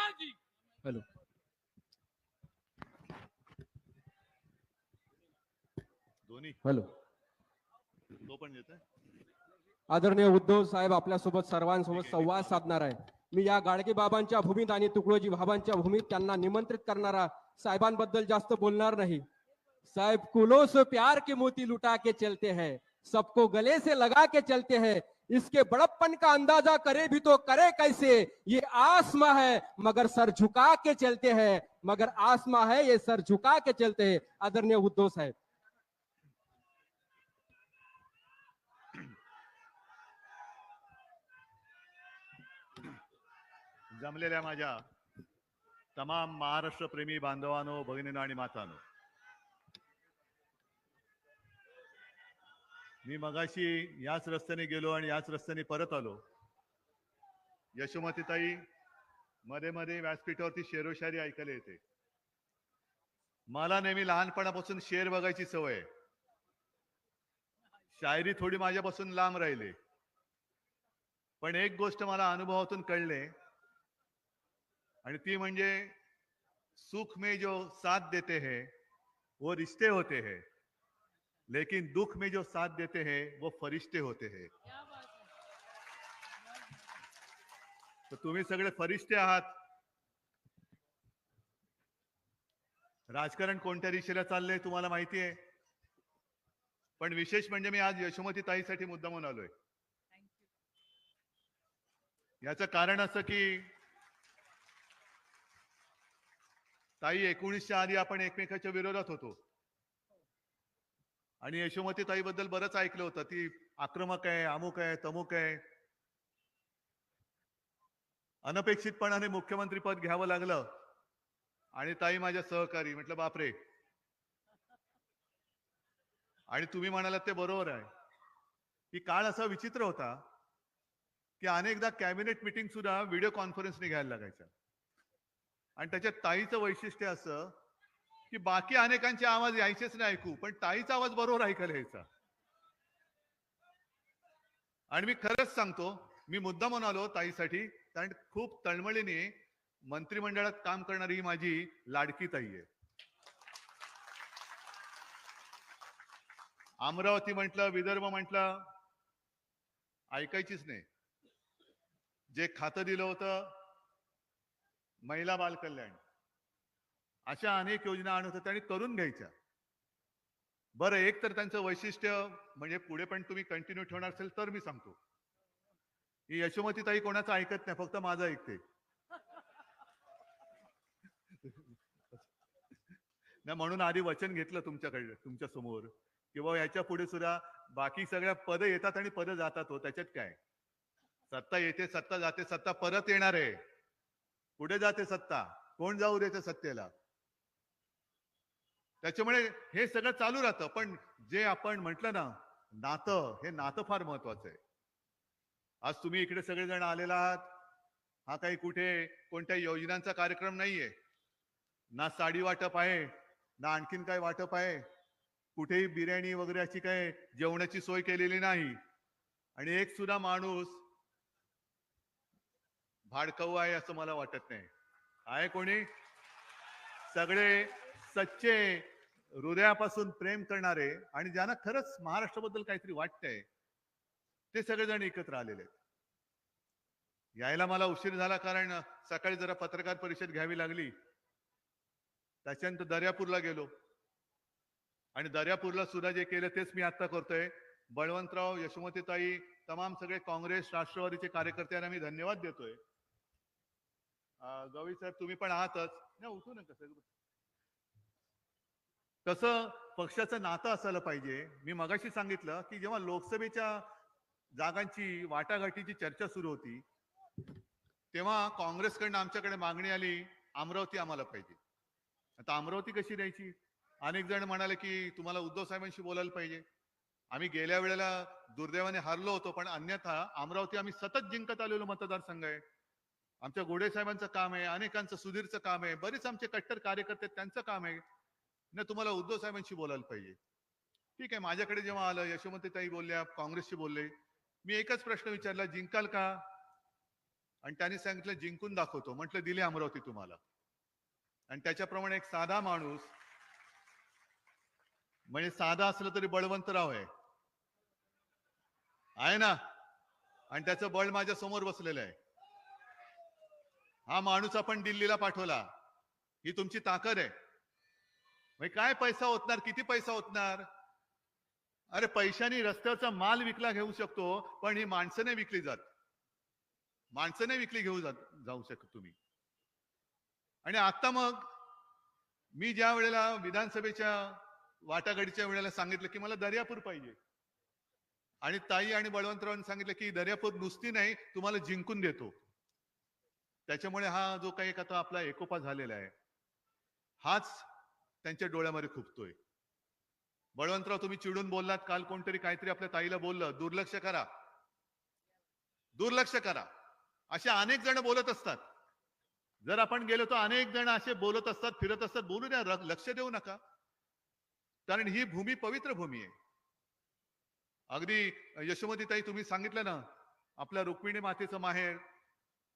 Hello. Hello. तो पण येतोय. आदरणीय उद्धव साहेब आपल्यासोबत सर्वांसोबत संवाद साधणार आहे. मी या गाडगे बाबांच्या भूमीत आणि तुकडोजी बाबांच्या भूमीत त्यांना निमंत्रित करणारा साहेबांबद्दल जास्त बोलणार नाही. साहेब कुलों से प्यार के मोती लुटा के चलते हैं, सबको गले से लगा के चलते हैं, इसके बड़प्पन का अंदाजा करे भी तो करे कैसे, ये आसमां है मगर सर झुका के चलते हैं, मगर आसमां है ये सर झुका के चलते हैं. आदरणीय उद्धव साहेब. जमलेल्या माझ्या तमाम महाराष्ट्र प्रेमी बांधवांनो, भगिनींनो आणि मातांनो, मी मगाशी याच रस्त्याने गेलो आणि याच रस्त्याने परत आलो. यशोमतीताई मध्ये मध्ये व्यासपीठावरती शेरोशायरी ऐकायला येते. मला नेहमी लहानपणापासून शेर बघायची सवय. शायरी थोडी माझ्यापासून लांब राहिली, पण एक गोष्ट मला अनुभवातून कळले आणि ती म्हणजे सुख में जो साथ देते हैं वो रिश्ते होते हैं, लेकिन दुख में जो साथ देते हैं वो फरिश्ते होते हैं. तर तुम्ही सगळे फरिश्ते आहात. राजकारण कोणत्या दिशेला चाललंय तुम्हाला माहिती आहे, पण विशेष म्हणजे मी आज यशोमती ताईसाठी मुद्दामून आलोय. याचं कारण असं की ताई 19च्या आधी आपण एकमेकाच्या विरोधात होतो आणि यशोमती ताईबद्दल बरंच ऐकलं होतं. ती आक्रमक आहे, अमुक आहे, तमुक आहे. अनपेक्षितपणाने मुख्यमंत्री पद घ्यावं लागलं आणि ताई माझ्या सहकारी. म्हटलं बापरे. आणि तुम्ही म्हणालात ते बरोबर आहे की काळ असा विचित्र होता की अनेकदा कॅबिनेट मिटिंग सुद्धा व्हिडिओ कॉन्फरन्सने घ्यायला लागायचं. आणि त्याच्यात ताईचं वैशिष्ट्य असं की बाकी अनेकांचे आवाज यायचेच नाही ऐकू, पण ताईचा आवाज बरोबर ऐकायला यायचा. आणि मी खरंच सांगतो, मी मुद्दा म्हणून आलो ताईसाठी, कारण खूप तळमळीने मंत्रिमंडळात काम करणारी ही माझी लाडकी ताई आहे. अमरावती म्हटलं, विदर्भ म्हटलं, ऐकायचीच नाही. जे खातं दिलं होतं महिला बाल कल्याण, अशा अनेक योजना आणत होत्या आणि करून घ्यायच्या. बरं, एक तर त्यांचं वैशिष्ट्य म्हणजे पुढे पण तुम्ही कंटिन्यू ठेवणार असेल तर मी सांगतो की यशोमती ताई कोणाचं ऐकत नाही, फक्त माझं ऐकते. नाही, म्हणून आधी वचन घेतलं तुमच्याकडे, तुमच्या समोर, किंवा याच्या पुढे सुद्धा बाकी सगळ्या पद येतात आणि पद जातात. हो, त्याच्यात काय, सत्ता येते, सत्ता जाते, सत्ता परत येणार आहे. कुठे जाते सत्ता, कोण जाऊ देते सत्तेला? त्याच्यामुळे हे सगळं चालू राहतं. पण जे आपण म्हटलं ना नातं, हे नातं फार महत्वाचं आहे. आज तुम्ही इकडे सगळेजण आलेला आहात, हा काही कुठे कोणत्या योजनांचा कार्यक्रम नाहीये. ना साडी वाटप आहे, ना आणखीन काय वाटप आहे. कुठेही बिर्याणी वगैरे अशी काय जेवणाची सोय केलेली नाही. आणि एक सुद्धा माणूस भाडकाऊ आहे असं मला वाटत नाही. आहे कोणी? सगळे सच्चे, हृदयापासून प्रेम करणारे आणि ज्यांना खरंच महाराष्ट्राबद्दल काहीतरी वाटतंय, ते सगळेजण एकत्र आलेले आहेत. यायला मला उशीर झाला, कारण सकाळी जरा पत्रकार परिषद घ्यावी लागली. त्याच्यानंतर दर्यापूरला गेलो आणि दर्यापूरला सुद्धा जे केलं तेच मी आता करतोय. बळवंतराव, यशोमतीताई, तमाम सगळे काँग्रेस राष्ट्रवादीचे कार्यकर्त्यांना मी धन्यवाद देतोय. गवई साहेब तुम्ही पण आहातच ना, उठू नका. कसं पक्षाचं नातं असायला पाहिजे. मी मगाशी सांगितलं की जेव्हा लोकसभेच्या जागांची वाटाघाटीची चर्चा सुरू होती, तेव्हा काँग्रेसकडनं आमच्याकडे मागणी आली, अमरावती आम्हाला पाहिजे. आता अमरावती कशी द्यायची? अनेक जण म्हणाले की तुम्हाला उद्धव साहेबांशी बोलायला पाहिजे. आम्ही गेल्या वेळेला दुर्दैवाने हारलो होतो, पण अन्यथा अमरावती आम्ही सतत जिंकत आलेलो मतदारसंघ आहे. आमच्या गोडे साहेबांचं काम आहे, अनेकांचं, सुधीरचं काम आहे, बरेच आमचे कट्टर कार्यकर्ते त्यांचं काम आहे ना, तुम्हाला उद्धव साहेबांशी बोलायला पाहिजे. ठीक आहे. माझ्याकडे जेव्हा आलं, यशोमतीताई बोलल्या, काँग्रेसशी बोलले, मी एकच प्रश्न विचारला, जिंकाल का? आणि त्यांनी सांगितलं जिंकून दाखवतो. म्हटलं दिली अमरावती तुम्हाला. आणि त्याच्याप्रमाणे एक साधा माणूस, म्हणजे साधा असलं तरी बळवंतराव आहे ना, आणि त्याचं बळ माझ्या समोर बसलेलं आहे. हा माणूस आपण दिल्लीला पाठवला, ही तुमची ताकद आहे. म्हणजे काय पैसा होतणार, किती पैसा होतणार? अरे पैशाने रस्त्यावरचा माल विकला घेऊ शकतो, पण ही माणसं नाही विकली जात. माणसं नाही विकली जाऊ शकत तुम्ही. आणि आता मग मी ज्या वेळेला विधानसभेच्या वाटाघाटीच्या वेळेला सांगितलं की मला दर्यापूर पाहिजे, आणि ताई आणि बळवंतरावांनी सांगितलं की दर्यापूर नुसती नाही, तुम्हाला जिंकून देतो. त्याच्यामुळे हा जो काही आता आपला एकोपा झालेला आहे, हाच त्यांच्या डोळ्यामध्ये खुपतोय. बळवंतराव तुम्ही चिडून बोललात, काल कोणतरी काहीतरी आपल्या ताईला बोललं, दुर्लक्ष करा, दुर्लक्ष करा. असे अनेक जण बोलत असतात. जर आपण गेलो तर अनेक जण असे बोलत असतात, फिरत असतात. बोलू द्या, लक्ष देऊ नका, कारण ही भूमी पवित्र भूमी आहे. अगदी यशोमती ताई तुम्ही सांगितलं ना, आपल्या रुक्मिणी मातेचं माहेर,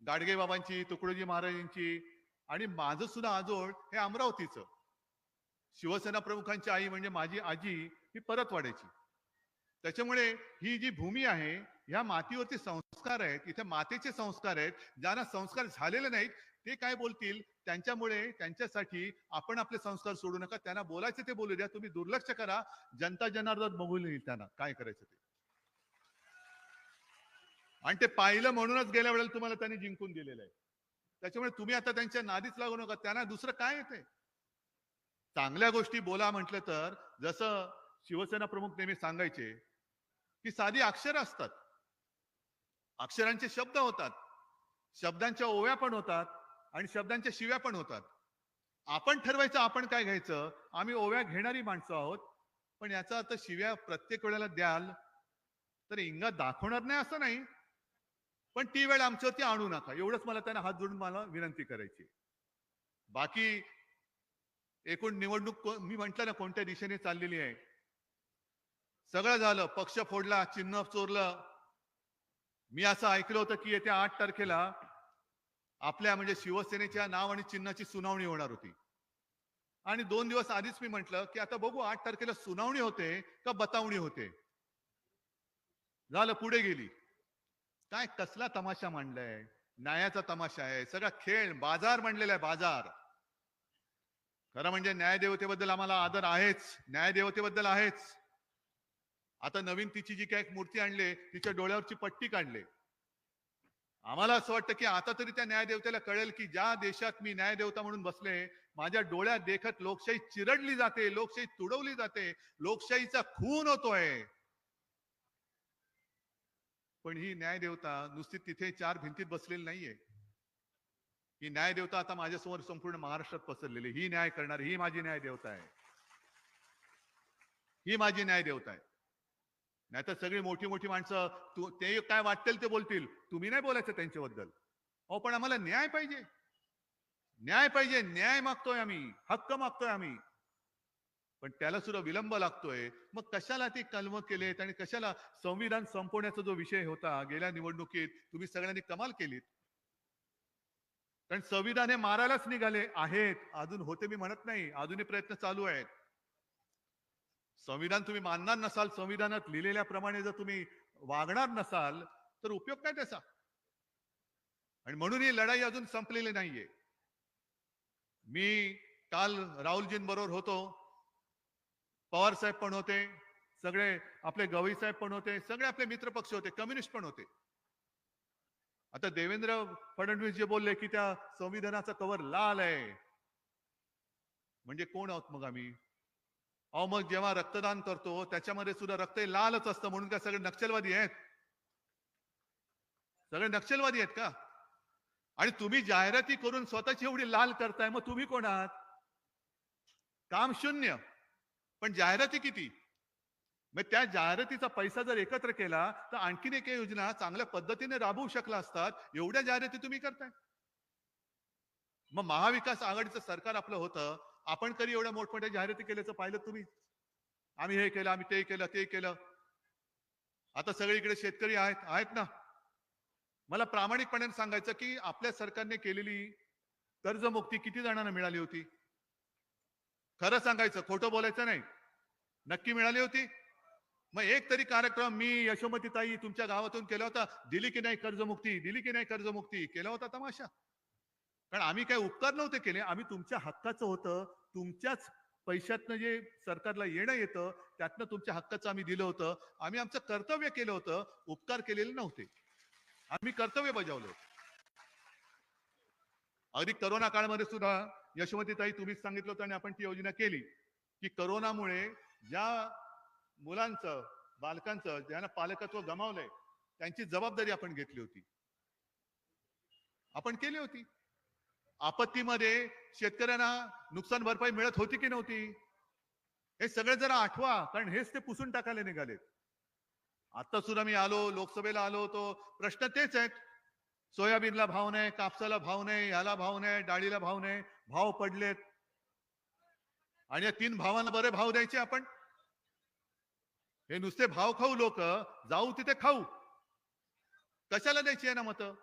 गाडगे बाबांची, तुकडोजी महाराजांची, आणि माझं सुद्धा आजोळ हे अमरावतीचं. शिवसेना प्रमुखांची आई म्हणजे माझी आजी ही परतवाड्याची. त्याच्यामुळे ही जी भूमी आहे, ह्या मातीवरती संस्कार आहेत, इथे मातेचे संस्कार आहेत. ज्यांना संस्कार झालेले नाहीत ते काय बोलतील, त्यांच्यामुळे त्यांच्यासाठी आपण आपले संस्कार सोडू नका. त्यांना बोलायचे ते बोलू द्या, तुम्ही दुर्लक्ष करा. जनता जनार्दन बघून येईल त्यांना काय करायचं ते. आणि ते पाहिलं म्हणूनच गेल्या वेळेला तुम्हाला त्यांनी जिंकून दिलेलं आहे. त्याच्यामुळे तुम्ही आता त्यांच्या नादीच लागू नका. त्यांना दुसरं काय येते. चांगल्या गोष्टी बोला म्हटलं तर, जसं शिवसेना प्रमुख नेहमी सांगायचे की साधी अक्षर असतात, अक्षरांचे शब्द होतात, शब्दांच्या ओव्या पण होतात आणि शब्दांच्या शिव्या पण होतात. आपण ठरवायचं आपण काय घ्यायचं. आम्ही ओव्या घेणारी माणसं आहोत, पण याचा अर्थ शिव्या प्रत्येक वेळेला द्याल तर इंगा दाखवणार नाही असं नाही, पण ती वेळ आमच्यावरती आणू नका. एवढंच मला त्यांना हात जोडून मला विनंती करायची. बाकी एकूण निवडणूक मी म्हंटल ना कोणत्या दिशेने चाललेली आहे. सगळं झालं, पक्ष फोडला, चिन्ह चोरलं. मी असं ऐकलं होतं की येत्या 8 तारखेला आपल्या म्हणजे शिवसेनेच्या नाव आणि चिन्हाची सुनावणी होणार होती. आणि 2 दिवस आधीच मी म्हंटल की आता बघू 8 तारखेला सुनावणी होते का बतावणी होते. झालं, पुढे गेली. काय कसला तमाशा मांडलाय, न्यायाचा तमाशा आहे, सगळा खेळ, बाजार मांडलेला आहे, बाजार. खरं म्हणजे न्यायदेवतेबद्दल आम्हाला आदर आहेच, न्यायदेवतेबद्दल आहेच. आता नवीन तिची जी काय मूर्ती आणली, तिच्या डोळ्यावरची पट्टी काढली. आम्हाला असं वाटतं की आता तरी त्या न्यायदेवतेला कळेल की ज्या देशात मी न्यायदेवता म्हणून बसले, माझ्या डोळ्यात देखत लोकशाही चिरडली जाते, लोकशाही तुडवली जाते, लोकशाहीचा खून होतोय. पण ही न्यायदेवता नुसती तिथे 4 भिंतीत बसलेली नाहीये. ही न्यायदेवता आता माझ्यासमोर संपूर्ण महाराष्ट्रात पसरलेली. ही न्याय करणारी, ही माझी न्यायदेवता आहे. ही माझी न्यायदेवता आहे. नाहीतर सगळी मोठी मोठी माणसं ते काय वाटतील ते बोलतील, तुम्ही नाही बोलायचं त्यांच्याबद्दल. अहो पण आम्हाला न्याय पाहिजे, न्याय पाहिजे. न्याय मागतोय आम्ही, हक्क मागतोय आम्ही, पण त्याला सुद्धा विलंब लागतोय. मग कशाला ते कलम केलेत आणि कशाला संविधान संपवण्याचा जो विषय होता गेल्या निवडणुकीत, तुम्ही सगळ्यांनी कमाल केलीत. कारण संविधान हे मारायलाच निघाले आहेत. अजून होते मी म्हणत नाही, अजूनही प्रयत्न चालू आहेत. संविधान तुम्ही मानणार नसाल, संविधानात लिहिलेल्याप्रमाणे जर तुम्ही वागणार नसाल तर उपयोग काय त्याचा. आणि म्हणून ही लढाई अजून संपलेली नाहीये. मी काल राहुलजींबरोबर होतो, पवार साहेब पण होते, सगळे आपले गवई साहेब पण होते, सगळे आपले मित्र पक्ष होते, कम्युनिस्ट पण होते. आता देवेंद्र फडणवीस जे बोलले की त्या संविधानाचा कवर लाल आहे, म्हणजे कोण आहोत मग आम्ही. अहो मग जेव्हा रक्तदान करतो त्याच्यामध्ये सुद्धा रक्त लालच असतं, म्हणून काय सगळे नक्षलवादी आहेत. सगळे नक्षलवादी आहेत का. आणि तुम्ही जाहिराती करून स्वतःची एवढी लाल करताय, मग तुम्ही कोण आहात. काम शून्य, पण जाहिराती किती. मग त्या जाहिरातीचा पैसा जर एकत्र केला तर आणखीन एक योजना चांगल्या पद्धतीने राबवू शकला असतात. एवढ्या जाहिराती तुम्ही करताय. मग महाविकास आघाडीचं सरकार आपलं होतं, आपण कधी एवढ्या मोठमोठ्या जाहिराती केल्याचं पाहिलं तुम्ही. आम्ही हे केलं, आम्ही ते केलं, ते केलं. आता सगळीकडे शेतकरी आहेत ना, मला प्रामाणिकपणे सांगायचं की आपल्या सरकारने केलेली कर्जमुक्ती किती जणांना मिळाली होती? खरं सांगायचं, खोटं बोलायचं नाही. नक्की मिळाली होती? मग एक तरी कार्यक्रम मी यशोमतीताई तुमच्या गावातून केला होता, दिली की नाही कर्जमुक्ती, दिली की नाही कर्जमुक्ती, केला होता तमाशा? कारण आम्ही काही उपकार नव्हते केले, आम्ही तुमच्या हक्काचं होतं, तुमच्याच पैशातनं जे सरकारला येणं येतं त्यातनं तुमच्या हक्काचं आम्ही दिलं होतं. आम्ही आमचं कर्तव्य केलं होतं, उपकार केलेले नव्हते. आम्ही कर्तव्य बजावलं. अगदी करोना काळामध्ये सुद्धा यशोमतीताई तुम्हीच सांगितलं होतं आणि आपण ती योजना केली की करोनामुळे ज्या मुलांचं बालकांचं ज्यांना पालकत्व गमावलंय त्यांची जबाबदारी आपण घेतली होती, आपण केली होती. आपत्तीमध्ये शेतकऱ्यांना नुकसान भरपाई मिळत होती की नव्हती? हे सगळे जरा आठवा, कारण हेच ते पुसून टाकायला निघालेत. आता सुद्धा मी आलो, लोकसभेला आलो होतो, प्रश्न तेच आहेत. सोयाबीनला भाव नाही, कापसाला भाव नाही, याला भाव नाही, डाळीला भाव नाही, भाव पडलेत. आणि या 3 भावांना बरे भाव द्यायचे आपण? हे नुसते भाव खाऊ लोक, जाऊ तिथे खाऊ. कशाला द्यायची आहे ना मतं?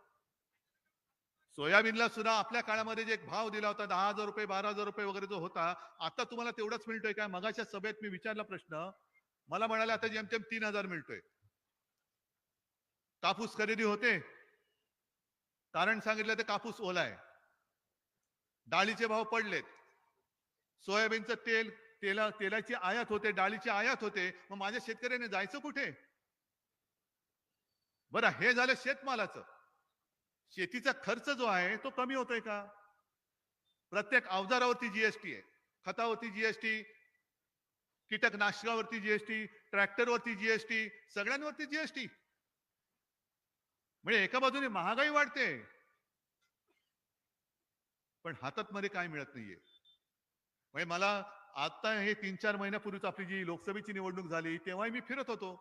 सोयाबीनला सुद्धा आपल्या काळामध्ये जे एक भाव दिला होता 10,000 रुपये, 12,000 रुपये वगैरे जो होता, आता तुम्हाला तेवढाच मिळतोय का? मगाच्या सभेत मी विचारला प्रश्न, मला म्हणाले आता जेमतेम 3,000 मिळतोय. कापूस खरेदी होते, कारण सांगितलं ते कापूस ओला आहे. डाळीचे भाव पडलेत. सोयाबीनचं तेलाची आयात होते, डाळीची आयात होते. मग माझ्या शेतकऱ्याने जायचं कुठे? बरं, हे झालं शेतमालाचं. शेतीचा खर्च जो आहे तो कमी होतोय का? प्रत्येक अवजारावरती जीएसटी आहे, खतावरती जीएसटी, कीटकनाशकावरती जीएसटी, ट्रॅक्टरवरती जीएसटी, सगळ्यांवरती जीएसटी. म्हणजे एका बाजूने महागाई वाढते, पण हातात मध्ये काय मिळत नाहीये. म्हणजे मला आता हे 3-4 महिन्यापूर्वीच आपली जी लोकसभेची निवडणूक झाली तेव्हाही मी फिरत होतो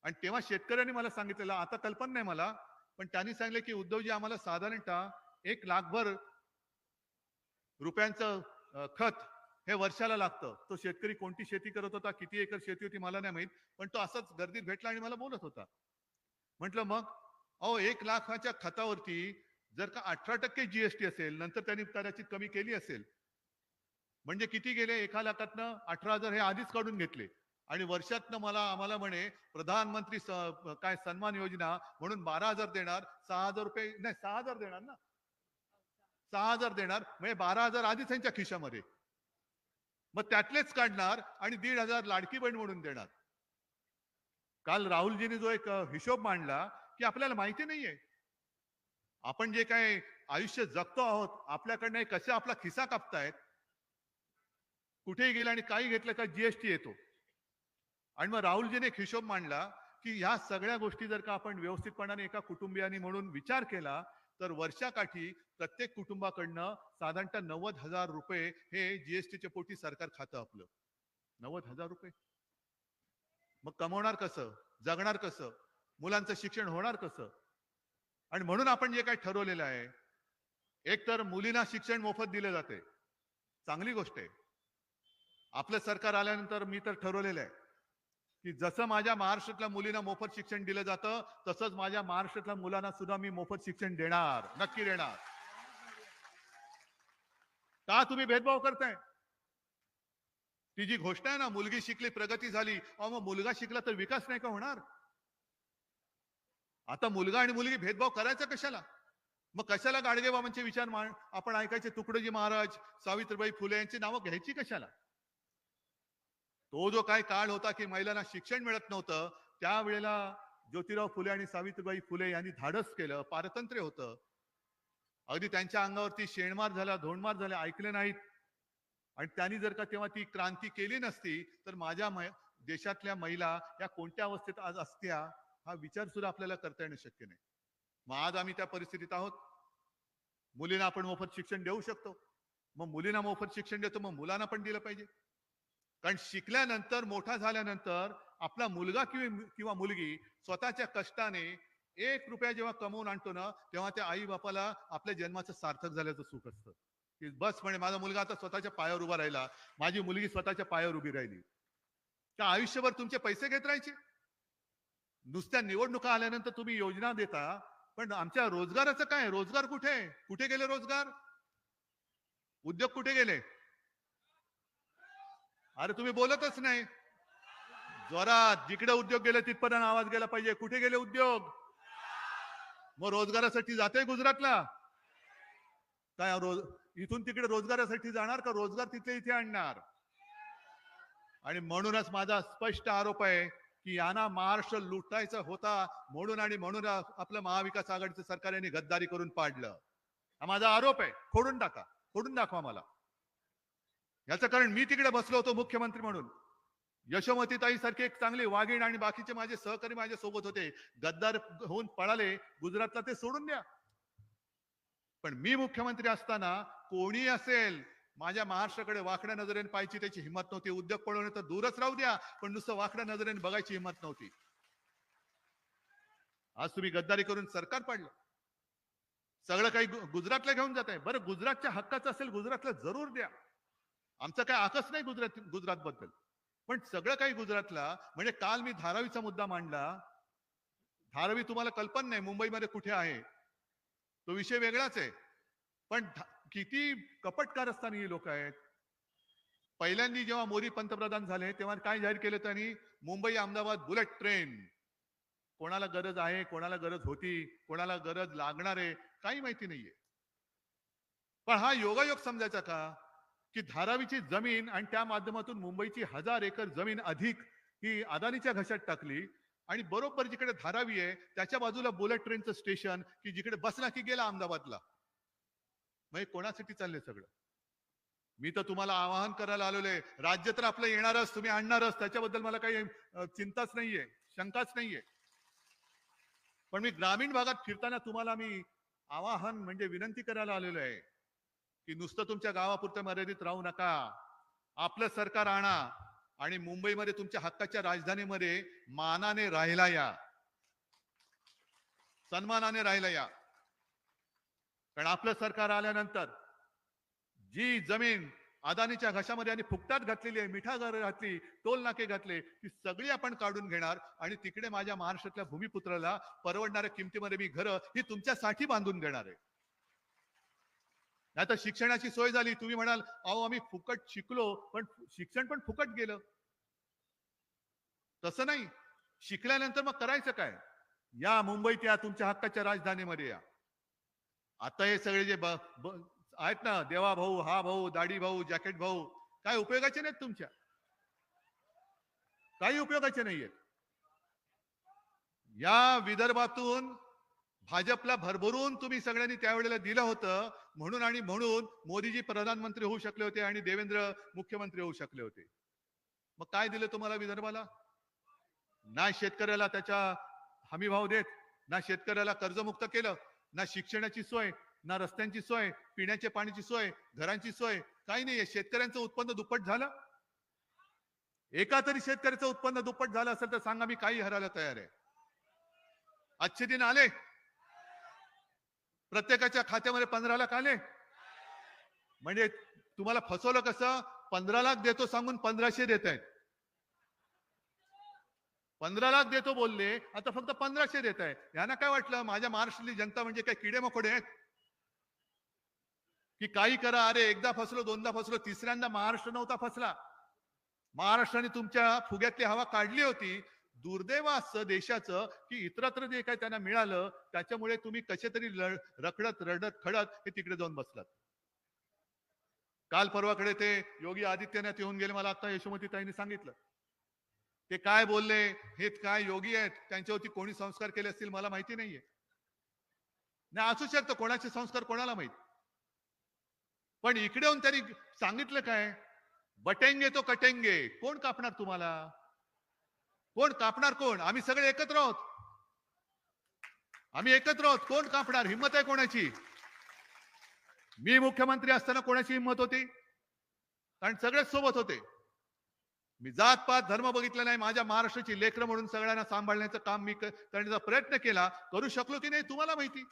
आणि तेव्हा शेतकऱ्यांनी मला सांगितलेलं, आता कल्पना नाही मला, पण त्यांनी सांगितलं की उद्धवजी आम्हाला साधारणतः 1,00,000 रुपयांचं खत हे वर्षाला लागतं. तो शेतकरी कोणती शेती करत होता, किती एकर शेती होती मला नाही माहित, पण तो असाच गर्दीत भेटला आणि मला बोलत होता. म्हटलं मग अहो 1,00,000च्या खतावरती जर का 18% जीएसटी असेल, नंतर त्यांनी कदाचित कमी केली असेल, म्हणजे किती गेले? 1,00,000तनं 18,000 हे आधीच काढून घेतले आणि वर्षातनं आम्हाला म्हणे प्रधानमंत्री काय सन्मान योजना म्हणून 12,000 देणार, 6,000 रुपये नाही 6,000 देणार ना, 6,000 देणार, म्हणजे 12,000 आधीच त्यांच्या खिशामध्ये. मग त्यातलेच काढणार आणि 1,500 लाडकी बहीण म्हणून देणार. काल राहुलजींनी जो एक हिशोब मांडला की आपल्याला माहिती नाहीये आपण जे काय आयुष्य जगतो आहोत, आपल्याकडनं कसे आपला खिसा कापतायत, कुठेही गेला आणि काही घेतलं का जीएसटी येतो. आणि मग राहुलजीने एक हिशोब मांडला की ह्या सगळ्या गोष्टी जर का आपण व्यवस्थितपणाने एका कुटुंबियानी म्हणून विचार केला तर वर्षाकाठी प्रत्येक कुटुंबाकडनं साधारणतः 90,000 रुपये हे जीएसटीच्या पोटी सरकार खातं आपलं. 90,000 रुपये. मग कमवणार कसं, जगणार कसं, मुलांचं शिक्षण होणार कसं? आणि म्हणून आपण जे काही ठरवलेलं आहे, एक तर मुलींना शिक्षण मोफत दिले जाते, चांगली गोष्ट आहे. आपलं सरकार आल्यानंतर मी तर ठरवलेलं आहे की जसं माझ्या महाराष्ट्रातल्या मुलींना मोफत शिक्षण दिलं जातं, तसंच माझ्या महाराष्ट्रातल्या मुलांना सुद्धा मी मोफत शिक्षण देणार, नक्की देणार. का तुम्ही भेदभाव करताय? ती जी घोषणा आहे ना, मुलगी शिकली प्रगती झाली, अहो मग मुलगा शिकला तर विकास नाही का होणार? आता मुलगा आणि मुलगी भेदभाव करायचा कशाला? मग कशाला गाडगेबाबांचे विचार आपण ऐकायचे, तुकडोजी महाराज, सावित्रीबाई फुले यांची नावं घ्यायची कशाला? तो जो काय काळ होता की महिलांना शिक्षण मिळत नव्हतं, त्यावेळेला ज्योतिराव फुले आणि सावित्रीबाई फुले यांनी धाडस केलं, पारतंत्र्य होतं. अगदी त्यांच्या अंगावरती शेणमार झाला, धोंडमार झाला, ऐकले नाहीत. आणि त्यांनी जर का तेव्हा ती क्रांती केली नसती तर माझ्या देशातल्या महिला या कोणत्या अवस्थेत आज असत्या, हा विचार सुद्धा आपल्याला करता येणं शक्य नाही. मग आज आम्ही त्या परिस्थितीत आहोत. मुलींना आपण मोफत शिक्षण देऊ शकतो. मग मुलींना मोफत शिक्षण देतो, मग मुलांना पण दिलं पाहिजे. कारण शिकल्यानंतर, मोठा झाल्यानंतर आपला मुलगा किंवा मुलगी स्वतःच्या कष्टाने 1 रुपया जेव्हा कमवून आणतो ना, तेव्हा त्या आई बापाला आपल्या जन्माचं सार्थक झाल्याचं सुख असतं. की बस म्हणे माझा मुलगा आता स्वतःच्या पायावर उभा राहिला, माझी मुलगी स्वतःच्या पायावर उभी राहिली. त्या आयुष्यभर तुमचे पैसे घेत राहायचे? नुसत्या निवडणुका आल्यानंतर तुम्ही योजना देता पण आमच्या रोजगाराचं काय? रोजगार कुठे? कुठे गेले रोजगार? उद्योग कुठे गेले? अरे तुम्ही बोलतच नाही. जोरात जिकडे उद्योग गेले तिथपर्यंत आवाज गेला पाहिजे. कुठे गेले उद्योग? मग रोजगारासाठी जाते गुजरातला? काय इथून तिकडे रोजगारासाठी जाणार का रोजगार तिथे इथे आणणार? आणि म्हणूनच माझा स्पष्ट आरोप आहे की यांना महाराष्ट्र लुटायचा होता म्हणून आपलं महाविकास आघाडीचं सरकार यांनी गद्दारी करून पाडलं. हा माझा आरोप आहे. खोडून टाका, खोडून दाखवा मला. याचं कारण मी तिकडे बसलो होतो मुख्यमंत्री म्हणून. यशोमतीताई सारखी एक चांगली वाघीण आणि बाकीचे माझे सहकारी माझ्या सोबत होते. गद्दार होऊन पळाले गुजरातला, ते सोडून द्या. पण मी मुख्यमंत्री असताना कोणी असेल माझ्या महाराष्ट्राकडे वाकड्या नजरेने पाहायची त्याची हिंमत नव्हती. उद्योग पळवणे तर दूरच राहू द्या, पण नुसतं वाकड्या नजरेने बघायची हिंमत नव्हती. आज तुम्ही गद्दारी करून सरकार पाडलं. सगळं काही गुजरातला घेऊन जात आहे. बरं, गुजरातच्या हक्काचं असेल गुजरातला जरूर द्या. आमचा काय आकस नाही गुजरात बद्दल, पण सगळं काही गुजरातला. म्हणजे काल मी धारावीचा मुद्दा मांडला. धारावी तुम्हाला कल्पना नाही मुंबईमध्ये कुठे आहे, तो विषय वेगळाच आहे. पण किती कपट कारस्थानी ही लोक आहेत. पहिल्यांदा जेव्हा मोदी पंतप्रधान झाले तेव्हा काय जाहीर केलं त्यांनी? Mumbai Ahmedabad bullet train. कोणाला गरज आहे, कोणाला गरज होती, कोणाला गरज लागणार आहे, काही माहिती नाहीये. पण हा योगायोग समजायचा का की धारावीची जमीन आणि त्या माध्यमातून मुंबईची 1000 एकर जमीन अधिक ही अदानीच्या घशात टाकली, आणि बरोबर जिकडे धारावी आहे त्याच्या बाजूला बुलेट ट्रेनचं स्टेशन की जिकडे बसला की गेला अहमदाबादला. म्हणजे कोणासाठी चाललंय सगळं? मी तर तुम्हाला आवाहन करायला आलेलो आहे. राज्य तर आपलं येणारच, तुम्ही आणणारच, त्याच्याबद्दल मला काही चिंताच नाहीये, शंकाच नाहीये. पण मी ग्रामीण भागात फिरताना तुम्हाला मी आवाहन म्हणजे विनंती करायला आलेलो आहे की नुसतं तुमच्या गावापुरतं मर्यादित राहू नका. आपलं सरकार आणा आणि मुंबईमध्ये तुमच्या हक्काच्या राजधानीमध्ये मानाने राहिला या, सन्मानाने राहिला या. कारण आपलं सरकार आल्यानंतर जी जमीन अदानीच्या घशामध्ये आणि फुकटात घातलेली आहे, मिठागर घातली, टोल नाके घातले, ती सगळी आपण काढून घेणार आणि तिकडे माझ्या महाराष्ट्रातल्या भूमिपुत्राला परवडणाऱ्या किमतीमध्ये मी घरं ही तुमच्यासाठी बांधून देणार आहे. आता शिक्षणाची सोय झाली. तुम्ही म्हणाल अहो आम्ही फुकट शिकलो, पण शिक्षण पण फुकट गेलं. तसं नाही. शिकल्यानंतर मग करायचं काय? या मुंबईत या, तुमच्या हक्काच्या राजधानीमध्ये या. आता हे सगळे जे आहेत ना, देवा भाऊ, हा भाऊ, दाढी भाऊ, जॅकेट भाऊ, काय उपयोगाचे नाहीत तुमच्या. काही उपयोगाचे नाहीयेत. या विदर्भातून भाजपला भरभरून तुम्ही सगळ्यांनी त्यावेळेला दिलं होतं म्हणून मोदीजी प्रधानमंत्री होऊ शकले होते आणि देवेंद्र मुख्यमंत्री होऊ शकले होते. मग काय दिलं तुम्हाला विदर्भाला? ना शेतकऱ्याला त्याच्या हमी भाव देत, ना शेतकऱ्याला कर्जमुक्त केलं, ना शिक्षणाची सोय, ना रस्त्यांची सोय, पिण्याच्या पाण्याची सोय, घरांची सोय, काही नाहीये. शेतकऱ्यांचं उत्पन्न दुप्पट झालं. एका तरी शेतकऱ्याचं उत्पन्न दुप्पट झालं असेल तर सांगा, मी काही हरायला तयार आहे. आजचे दिन आले, प्रत्येकाच्या खात्यामध्ये 15 लाख आले. म्हणजे तुम्हाला फसवलं कसं? 15 लाख देतो सांगून 1500 देत आहेत. 15 लाख देतो बोलले, आता फक्त 1500 देत आहे. यांना काय वाटलं माझ्या महाराष्ट्रातली जनता म्हणजे काय किडे मकोडे आहेत की काही करा? अरे एकदा फसलो, दोनदा फसलो, तिसऱ्यांदा महाराष्ट्र नव्हता फसला. महाराष्ट्राने तुमच्या फुग्यातली हवा काढली होती. दुर्दैव असं देशाचं की इतरत्र जे काय त्यांना मिळालं त्याच्यामुळे तुम्ही कसे तरी रखडत रडत खडत हे तिकडे जाऊन बसलात. काल परवाकडे ते योगी आदित्यनाथ येऊन गेले. मला आता यशोमतीताईंनी सांगितलं ते काय बोलले. हे काय योगी आहेत, त्यांच्यावरती कोणी संस्कार केले असतील मला माहिती नाहीये. नाही असू शकतं कोणाचे संस्कार कोणाला माहित. पण इकडे येऊन त्यांनी सांगितलं काय? बटेंगे तो कटेंगे. कोण कापणार तुम्हाला? कोण कापणार? कोण? आम्ही सगळे एकत्र आहोत. आम्ही एकत्र आहोत. कोण कापणार? हिंमत आहे कोणाची? मी मुख्यमंत्री असताना कोणाची हिंमत होती? कारण सगळेच सोबत होते. मी जात पात धर्म बघितलं नाही. माझ्या महाराष्ट्राची लेकरं म्हणून सगळ्यांना सांभाळण्याचं काम मी करण्याचा प्रयत्न केला. करू शकलो की नाही तुम्हाला माहिती.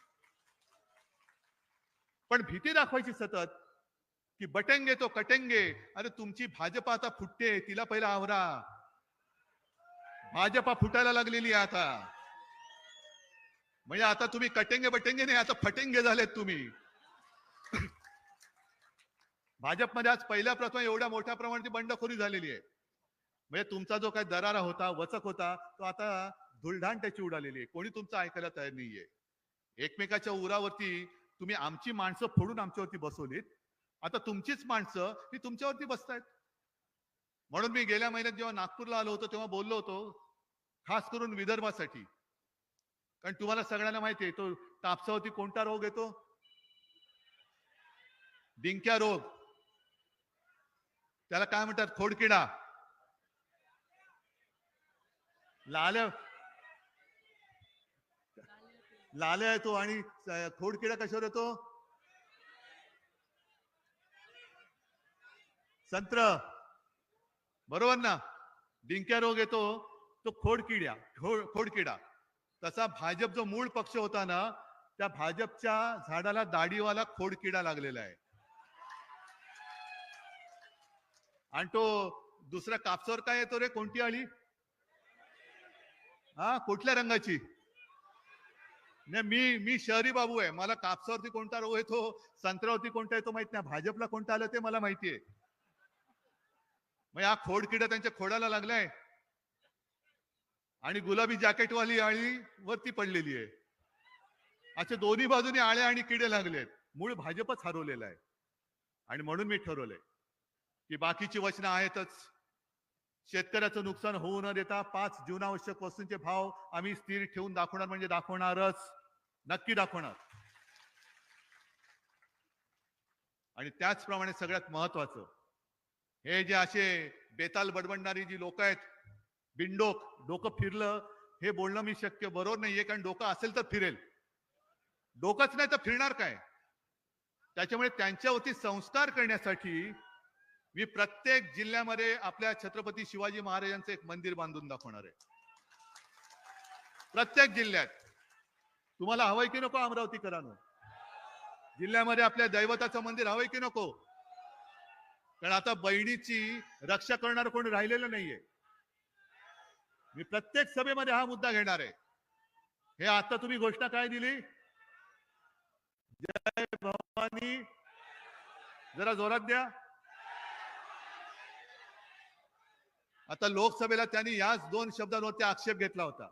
पण भीती दाखवायची सतत की बटेंगे तो कटेंगे. अरे तुमची भाजपा आता फुटते, तिला पहिला आवरा. भाजपा फुटायला लागलेली आहे आता. म्हणजे आता तुम्ही कटेंगे बटेंगे नाही, आता फटेंगे झालेत तुम्ही. भाजपमध्ये आज पहिल्या प्रथम एवढ्या मोठ्या प्रमाणाची बंडखोरी झालेली आहे. म्हणजे तुमचा जो काही दरारा होता, वचक होता, तो आता धुळधाण त्याची उडालेली आहे. कोणी तुमचं ऐकायला तयार नाहीये. एकमेकाच्या उरावरती तुम्ही आमची माणसं फोडून आमच्यावरती बसवलीत. आता तुमचीच माणसं ही तुमच्यावरती बसतायत. म्हणून मी गेल्या महिन्यात जेव्हा नागपूरला आलो होतो तेव्हा बोललो होतो, खास करून विदर्भासाठी. कारण तुम्हाला सगळ्यांना माहिती आहे, तो कापसावरती कोणता रोग येतो? डिंक्या रोग. त्याला काय म्हणतात? खोडकिडा. लाल्या लाल्या येतो. आणि खोडकिडा कशावर येतो? संत्र. बरोबर ना? डिंक्या रोग येतो तो खोडकिडा. तसा भाजप जो मूळ पक्ष होता ना, त्या भाजपच्या झाडाला दाढीवाला खोडकिडा लागलेला आहे. आणि तो दुसऱ्या कापसावर काय येतो रे? कोणती आळी? हा, कुठल्या रंगाची? नाही, मी शहरी बाबू आहे. मला कापसावरती कोणता रोग येतो, संत्र्यावरती कोणता येतो माहित नाही. भाजपला कोणता आलं ते मला माहितीये. मग हा खोडकिडा त्यांच्या खोडाला लागलाय आणि गुलाबी जॅकेटवाली आळी वरती पडलेली आहे. असे दोन्ही बाजूनी आळे आणि किडे लागलेत. मूळ भाजपच हरवलेला आहे. आणि म्हणून मी ठरवलंय की बाकीची वचनं आहेतच. शेतकऱ्याचं नुकसान होऊ न देता 5 जीवनावश्यक वस्तूंचे भाव आम्ही स्थिर ठेवून दाखवणार, म्हणजे दाखवणारच. नक्की दाखवणार. आणि त्याचप्रमाणे सगळ्यात महत्वाचं, हे जे असे बेताल बडबडणारी जी लोक आहेत, बिनडोक, डोकं फिरलं हे बोलणं मी शक्य बरोबर नाहीये. कारण डोकं असेल तर फिरेल, डोकंच नाही तर फिरणार काय? त्याच्यामुळे त्यांच्यावरती संस्कार करण्यासाठी मी प्रत्येक जिल्ह्यामध्ये आपल्या छत्रपती शिवाजी महाराजांचं एक मंदिर बांधून दाखवणार आहे. प्रत्येक जिल्ह्यात. तुम्हाला हवंय की नको अमरावतीकरांनो? जिल्ह्यामध्ये आपल्या दैवताचं मंदिर हवंय की नको? कारण आता बहिणीची रक्षा करणार कोणी राहिलेलं नाहीये. मी प्रत्येक सभेमध्ये हा मुद्दा घेणार आहे. हे आता तुम्ही घोषणा काय दिली? जय भवानी. जरा जोरात द्या. आता लोकसभेला त्यांनी याच 2 शब्दांवरती आक्षेप घेतला होता.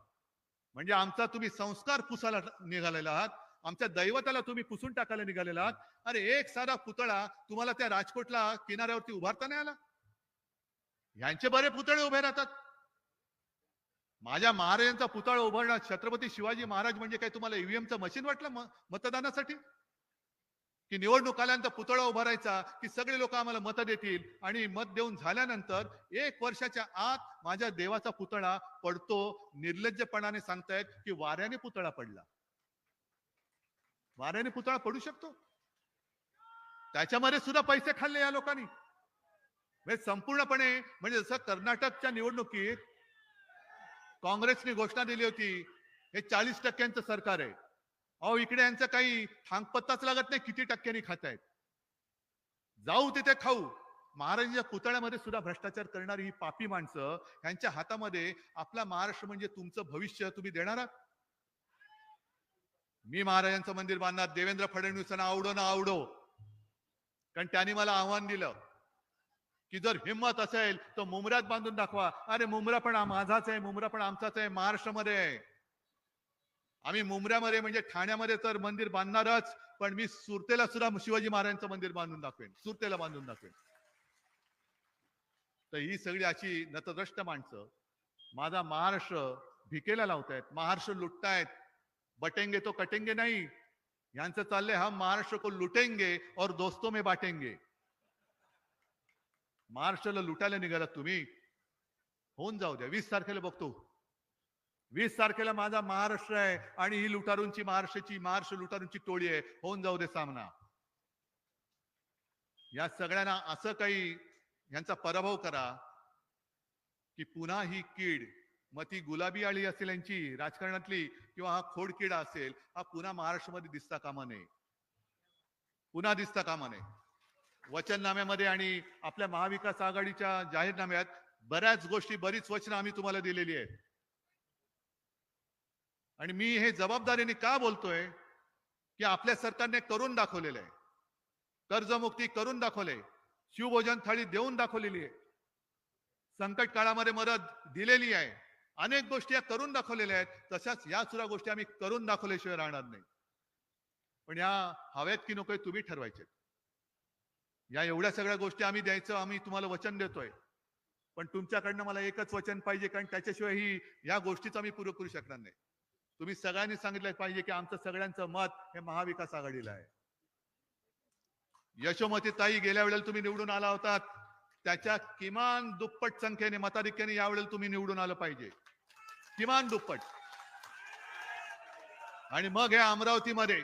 म्हणजे आमचा तुम्ही संस्कार पुसायला निघालेला आहात, आमच्या दैवताला तुम्ही पुसून टाकायला निघालेला आहात. अरे एक साधा पुतळा तुम्हाला त्या राजकोटला किनाऱ्यावरती उभारता नाही आला? यांचे बरे पुतळे उभे राहतात. माझ्या महाराजांचा पुतळा उभारणार छत्रपती शिवाजी महाराज म्हणजे काय तुम्हाला ईव्हीएमचं मशीन वाटलं मतदानासाठी? की निवडणूक आल्यानंतर पुतळा उभारायचा की सगळे लोक आम्हाला मत देतील आणि मत देऊन झाल्यानंतर 1 वर्षाच्या आत माझ्या देवाचा पुतळा पडतो. निर्लज्जपणाने सांगतायत की वाऱ्याने पुतळा पडला. वाऱ्याने पुतळा पडू शकतो? त्याच्यामध्ये सुद्धा पैसे खाल्ले या लोकांनी. म्हणजे संपूर्णपणे, म्हणजे जसं कर्नाटकच्या निवडणुकीत काँग्रेसने घोषणा दिली होती हे 40% सरकार आहे. अहो इकडे यांचं काही थांगपत्ताच लागत नाही किती टक्क्यांनी खातायत. जाऊ तिथे खाऊ. महाराजांच्या पुतळ्यामध्ये सुद्धा भ्रष्टाचार करणारी ही पापी माणसं, यांच्या हातामध्ये आपला महाराष्ट्र म्हणजे तुमचं भविष्य तुम्ही देणार आहात? मी महाराजांचं मंदिर बांधणार. देवेंद्र फडणवीसांना आवडो ना आवडो, कारण त्यांनी मला आव्हान दिलं की जर हिंमत असेल तर मुंबऱ्यात बांधून दाखवा. अरे मुंबरा पण माझाच आहे, मुंबरा पण आमचाच आहे, महाराष्ट्रामध्ये आहे. आम्ही मुंबऱ्यामध्ये म्हणजे ठाण्यामध्ये तर मंदिर बांधणारच, पण मी सुरतेला सुद्धा शिवाजी महाराजांचं मंदिर बांधून दाखवेन, सुरतेला बांधून दाखवेन. तर ही सगळी अशी नतद्रष्ट माणसं माझा महाराष्ट्र भिकेला लावतायत, महाराष्ट्र लुटतायत. बटेंगे तो कटेंगे नाही, यांचं चाललंय हम महाराष्ट्र को लुटेंगे और दोस्तों में बांटेंगे. महाराष्ट्राला लुटायला निघालात तुम्ही. होऊन जाऊ द्या. 20 तारखेला बघतो. 20 तारखेला माझा महाराष्ट्र आहे आणि ही लुटारूंची महाराष्ट्र लुटारूंची टोळी आहे. होऊन जाऊ दे सामना. या सगळ्यांना असं काही यांचा पराभव करा की पुन्हा ही कीड, मग ती गुलाबी आळी असेल यांची राजकारणातली किंवा हा खोडकिडा असेल, हा पुन्हा महाराष्ट्रामध्ये दिसता कामा नये. पुन्हा दिसता कामा नये. वचननाम्यामध्ये आणि आपल्या महाविकास आघाडीच्या जाहीरनाम्यात बऱ्याच गोष्टी, बरीच वचनं आम्ही तुम्हाला दिलेली आहेत. आणि मी हे जबाबदारीने का बोलतोय की आपल्या सरकारने करून दाखवलेलं आहे. कर्जमुक्ती करून दाखवले, शिवभोजन थाळी देऊन दाखवलेली आहे, संकट काळामध्ये मदत दिलेली आहे. अनेक गोष्टी या करून दाखवलेल्या आहेत. तशाच या सुद्धा गोष्टी आम्ही करून दाखवल्याशिवाय राहणार नाही. पण या हव्यात की नकोय तुम्ही ठरवायचे. या एवढ्या सगळ्या गोष्टी आम्ही द्यायचं आम्ही तुम्हाला वचन देतोय. पण तुमच्याकडनं मला एकच वचन पाहिजे, कारण त्याच्याशिवाय ही या गोष्टीच आम्ही पुरं करू शकणार नाही. तुम्ही सगळ्यांनी सांगितलं पाहिजे की आमचं सगळ्यांचं मत हे महाविकास आघाडीला आहे. यशोमती ताई गेल्या वेळेला तुम्ही निवडून आला होतात, त्याच्या किमान दुप्पट संख्येने मताधिक्याने यावेळेला तुम्ही निवडून आलं पाहिजे, किमान दुप्पट. आणि मग या अमरावतीमध्ये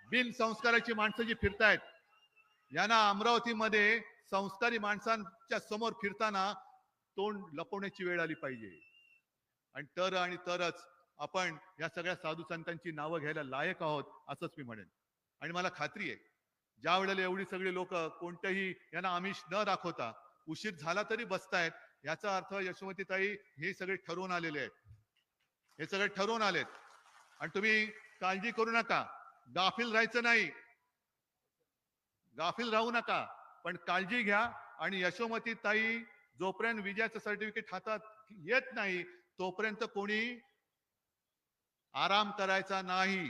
बिन संस्काराची माणसं जी फिरतायत, यांना अमरावतीमध्ये संस्कारी माणसांच्या समोर फिरताना तोंड लपवण्याची वेळ आली पाहिजे. आणि तरच आपण या सगळ्या साधू संतांची नावं घ्यायला लायक आहोत, असंच मी म्हणेन. आणि मला खात्री आहे, ज्या वेळेला एवढी सगळी लोक कोणत्याही यांना आमिष न दाखवता उशीर झाला तरी बसतायत, याचा अर्थ यशोमतीताई हे सगळे ठरवून आलेले आहेत. हे सगळे ठरवून आलेत. आणि तुम्ही काळजी करू नका, गाफील राहायचं नाही, गाफील राहू नका, पण काळजी घ्या. आणि यशोमतीताई जोपर्यंत विजयाचं सर्टिफिकेट हातात येत नाही तोपर्यंत कोणी आराम करायचा नाही.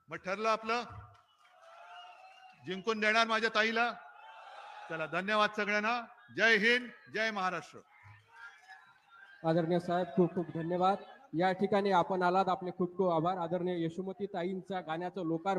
मग ठरलं आपलं, जिंकून देणार माझ्या ताईला. चला, धन्यवाद सगळ्यांना. जय हिंद, जय महाराष्ट्र. आदरणीय साहेब खूप खूप धन्यवाद. या ठिकाणी आपण आलात, आपले खूप खूप आभार. आदरणीय यशोमती ताईंच्या गाण्याचं लोकार्पण